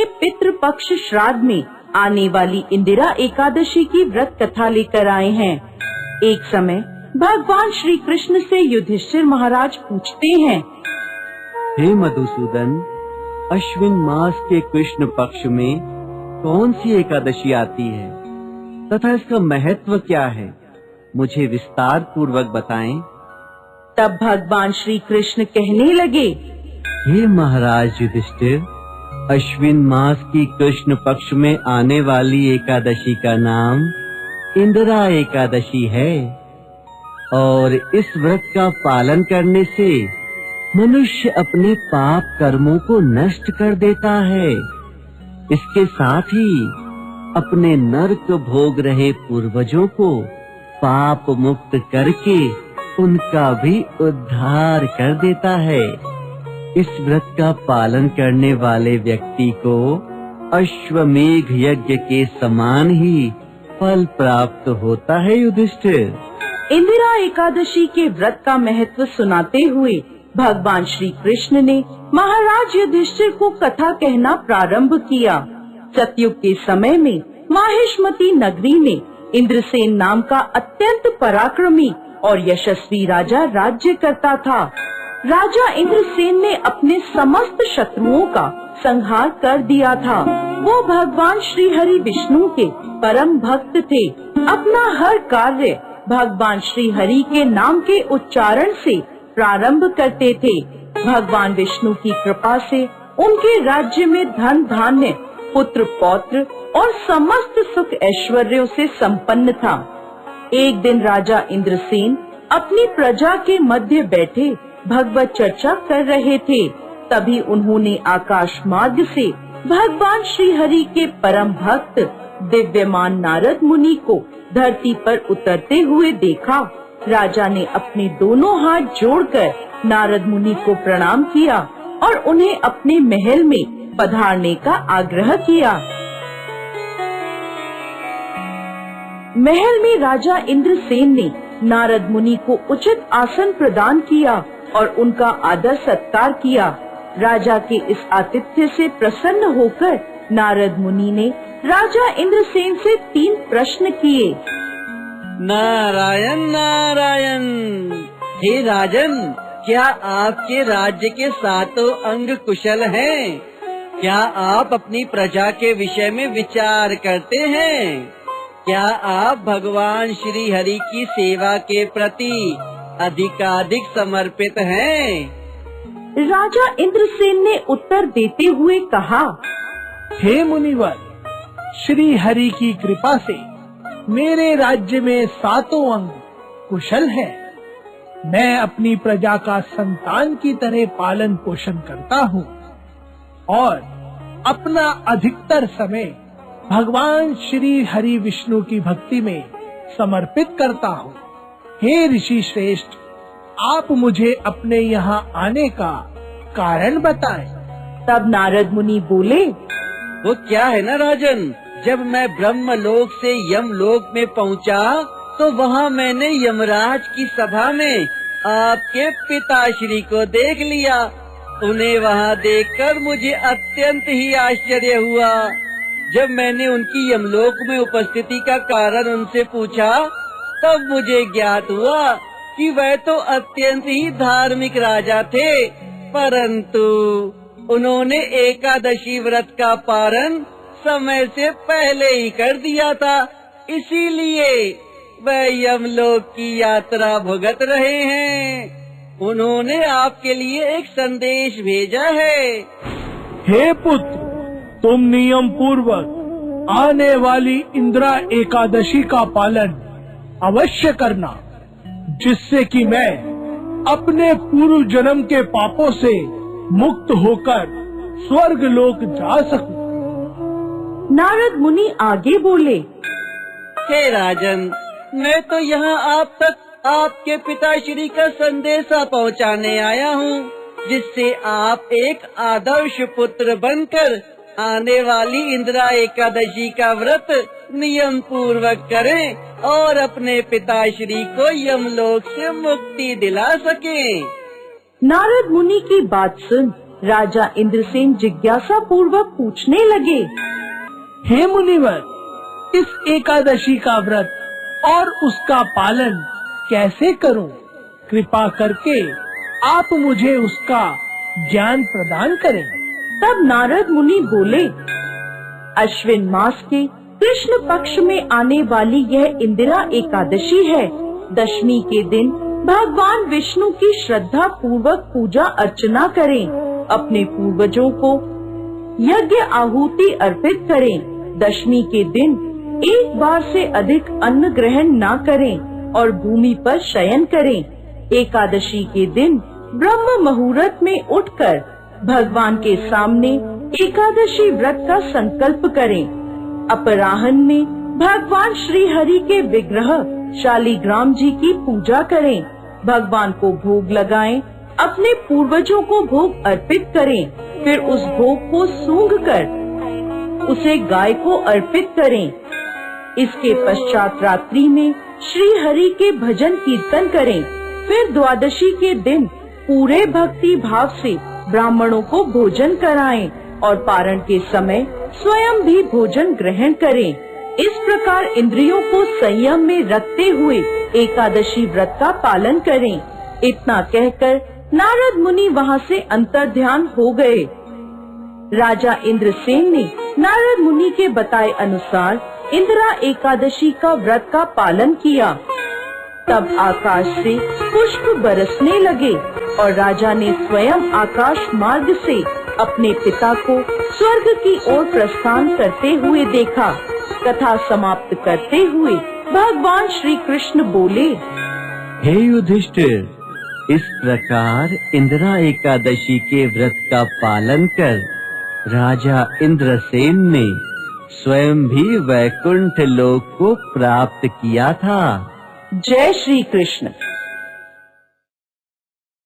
के पितृपक्ष श्राद्ध में आने वाली इंदिरा एकादशी की व्रत कथा लेकर आए हैं। एक समय भगवान श्री कृष्ण से युधिष्ठिर महाराज पूछते हैं, हे मधुसूदन, अश्विन मास के कृष्ण पक्ष में कौन सी एकादशी आती है तथा इसका महत्व क्या है, मुझे विस्तार पूर्वक बताएं। तब भगवान श्री कृष्ण कहने लगे, हे महाराज युधिष्ठिर, अश्विन मास की कृष्ण पक्ष में आने वाली एकादशी का नाम इंदिरा एकादशी है और इस व्रत का पालन करने से मनुष्य अपने पाप कर्मों को नष्ट कर देता है। इसके साथ ही अपने नरक भोग रहे पूर्वजों को पाप मुक्त करके उनका भी उद्धार कर देता है। इस व्रत का पालन करने वाले व्यक्ति को अश्वमेघ यज्ञ के समान ही फल प्राप्त होता है। युधिष्ठिर, इंदिरा एकादशी के व्रत का महत्व सुनाते हुए भगवान श्री कृष्ण ने महाराज युधिष्ठिर को कथा कहना प्रारंभ किया। सतयुग के समय में माहिष्मती नगरी में इंद्रसेन नाम का अत्यंत पराक्रमी और यशस्वी राजा राज्य करता था। राजा इंद्रसेन ने अपने समस्त शत्रुओं का संहार कर दिया था। वो भगवान श्री हरि विष्णु के परम भक्त थे। अपना हर कार्य भगवान श्री हरि के नाम के उच्चारण से प्रारंभ करते थे। भगवान विष्णु की कृपा से उनके राज्य में धन धान्य, पुत्र पौत्र और समस्त सुख ऐश्वर्यों से संपन्न था। एक दिन राजा इंद्रसेन अपनी प्रजा के मध्य बैठे भगवत चर्चा कर रहे थे। तभी उन्होंने आकाश मार्ग से भगवान श्री हरि के परम भक्त दिव्यमान नारद मुनि को धरती पर उतरते हुए देखा। राजा ने अपने दोनों हाथ जोड़कर नारद मुनि को प्रणाम किया और उन्हें अपने महल में पधारने का आग्रह किया। महल में राजा इंद्रसेन ने नारद मुनि को उचित आसन प्रदान किया और उनका आदर सत्कार किया। राजा के इस आतिथ्य से प्रसन्न होकर नारद मुनि ने राजा इंद्रसेन से 3 प्रश्न किए। नारायण नारायण। हे राजन, क्या आपके राज्य के 7 अंग कुशल हैं? क्या आप अपनी प्रजा के विषय में विचार करते हैं? क्या आप भगवान श्री हरि की सेवा के प्रति अधिकाधिक समर्पित हैं? राजा इंद्रसेन ने उत्तर देते हुए कहा, हे मुनिवर, श्री हरि की कृपा से मेरे राज्य में 7 अंग कुशल हैं। मैं अपनी प्रजा का संतान की तरह पालन पोषण करता हूँ और अपना अधिकतर समय भगवान श्री हरि विष्णु की भक्ति में समर्पित करता हूँ। हे ऋषि श्रेष्ठ, आप मुझे अपने यहाँ आने का कारण बताएं। तब नारद मुनि बोले, वो क्या है ना राजन, जब मैं ब्रह्म लोक से यम लोक में पहुँचा तो वहाँ मैंने यमराज की सभा में आपके पिताश्री को देख लिया। उन्हें वहाँ देखकर मुझे अत्यंत ही आश्चर्य हुआ। जब मैंने उनकी यमलोक में उपस्थिति का कारण उनसे पूछा, तब मुझे ज्ञात हुआ कि वह तो अत्यंत ही धार्मिक राजा थे, परंतु उन्होंने एकादशी व्रत का पारण समय से पहले ही कर दिया था, इसीलिए वह यमलोक की यात्रा भुगत रहे हैं। उन्होंने आपके लिए एक संदेश भेजा है। हे पुत्र, तुम नियम पूर्वक आने वाली इंदिरा एकादशी का पालन अवश्य करना, जिससे कि मैं अपने पूर्व जन्म के पापों से मुक्त होकर स्वर्ग लोक जा सकूं। नारद मुनि आगे बोले, हे राजन, मैं तो यहाँ आप तक आपके पिताश्री का संदेशा पहुँचाने आया हूँ, जिससे आप एक आदर्श पुत्र बनकर आने वाली इंदिरा एकादशी का व्रत नियम पूर्वक करें और अपने पिताश्री को यमलोक से मुक्ति दिला सकें। नारद मुनि की बात सुन राजा इंद्रसेन जिज्ञासा पूर्वक पूछने लगे। हे मुनिवर, इस एकादशी का व्रत और उसका पालन कैसे करूं? कृपा करके आप मुझे उसका ज्ञान प्रदान करें। तब नारद मुनि बोले, अश्विन मास के कृष्ण पक्ष में आने वाली यह इंदिरा एकादशी है। दशमी के दिन भगवान विष्णु की श्रद्धा पूर्वक पूजा अर्चना करें, अपने पूर्वजों को यज्ञ आहुति अर्पित करें। दशमी के दिन एक बार से अधिक अन्न ग्रहण न करें और भूमि पर शयन करें। एकादशी के दिन ब्रह्म मुहूर्त में उठकर भगवान के सामने एकादशी व्रत का संकल्प करें। अपराह्न में भगवान श्री हरि के विग्रह शालिग्राम जी की पूजा करें, भगवान को भोग लगाएं, अपने पूर्वजों को भोग अर्पित करें, फिर उस भोग को सूंघकर उसे गाय को अर्पित करें। इसके पश्चात रात्रि में श्री हरि के भजन कीर्तन करें। फिर द्वादशी के दिन पूरे भक्ति भाव से ब्राह्मणों को भोजन कराएं और पारण के समय स्वयं भी भोजन ग्रहण करें। इस प्रकार इंद्रियों को संयम में रखते हुए एकादशी व्रत का पालन करें। इतना कहकर नारद मुनि वहाँ से अंतर्ध्यान हो गए। राजा इंद्रसेन ने नारद मुनि के बताए अनुसार इंदिरा एकादशी का व्रत का पालन किया। तब आकाश से पुष्प बरसने लगे और राजा ने स्वयं आकाश मार्ग से अपने पिता को स्वर्ग की ओर प्रस्थान करते हुए देखा। कथा समाप्त करते हुए भगवान श्री कृष्ण बोले, हे युधिष्ठिर, इस प्रकार इंदिरा एकादशी के व्रत का पालन कर राजा इंद्रसेन ने स्वयं भी वैकुंठ लोक को प्राप्त किया था। जय श्री कृष्ण।